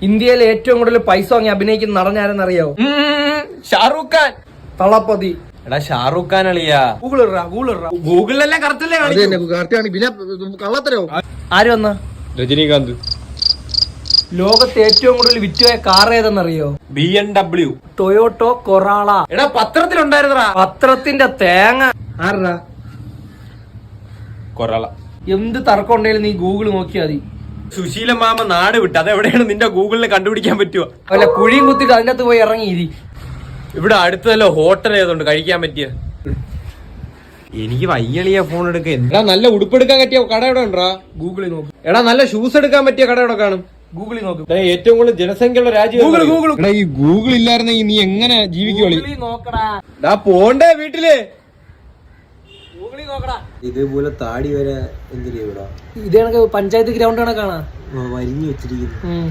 ഇന്ത്യയിൽ ഏറ്റവും കൂടുതൽ പൈസ വാങ്ങി അഭിനയിക്കുന്ന നടനാരെന്നറിയാവോ? ഷാറൂഖ് ഖാൻ. തളപതി. എടാ ഷാറൂഖ് ഖാൻ അളിയാ. ഗൂഗിളിലെല്ലാം കറക്റ്റല്ലേ കള്ളത്തരോ? ആര് വന്ന? രജനീകാന്ത്. ലോകത്ത് ഏറ്റവും കൂടുതൽ വിറ്റുപോയ കാർ ഏതെന്നറിയോ? BMW. ടൊയോട്ടോ കൊറാള. എടാ പത്രത്തിലുണ്ടായിരുന്നടാ. പത്രത്തിന്റെ തേങ്ങ. ആരാ? കൊറാള. എന്ത് തർക്കം ഉണ്ടെങ്കിലും നീ ഗൂഗിൾ നോക്കിയാ മതി. സുശീല മാമ നാട് വിട്ട് അതെവിടെയാണ് നിന്റെ ഗൂഗിളിൽ കണ്ടുപിടിക്കാൻ പറ്റുമോ? അല്ല കുഴിയും കുത്തിട്ട് അതിന്റെ അകത്ത് പോയി ഇറങ്ങിയിരി. ഇവിടെ അടുത്തല്ലോ ഹോട്ടൽ ഏതുണ്ട് കഴിക്കാൻ പറ്റിയ? എനിക്ക് വയ്യളിയ ഫോൺ എടുക്കാൻ. എടാ നല്ല ഉടുപ്പെടുക്കാൻ പറ്റിയ കട എവിടെ ഉണ്ടാ? ഗൂഗിളിൽ നോക്കും. എടാ നല്ല ഷൂസ് എടുക്കാൻ പറ്റിയ കട എവിടെ കാണും? ഗൂഗിളിൽ നോക്കും. ഏറ്റവും കൂടുതൽ ജനസംഖ്യയുള്ള രാജ്യം ഗൂഗിൾ. ഈ ഗൂഗിൾ ഇല്ലായിരുന്നെങ്കിൽ നീ എങ്ങനെ ജീവിക്കുള്ളൂ? നോക്കടാ പോണ്ടേ വീട്ടില്. ഇതേപോലെ താടി വരെ എന്തിനാ ഇവിടെ ഇത് കണക്ക് പഞ്ചായത്ത് ഗ്രൗണ്ട് കണക്കാണ് വരിഞ്ഞു വെച്ചിരിക്കുന്നു.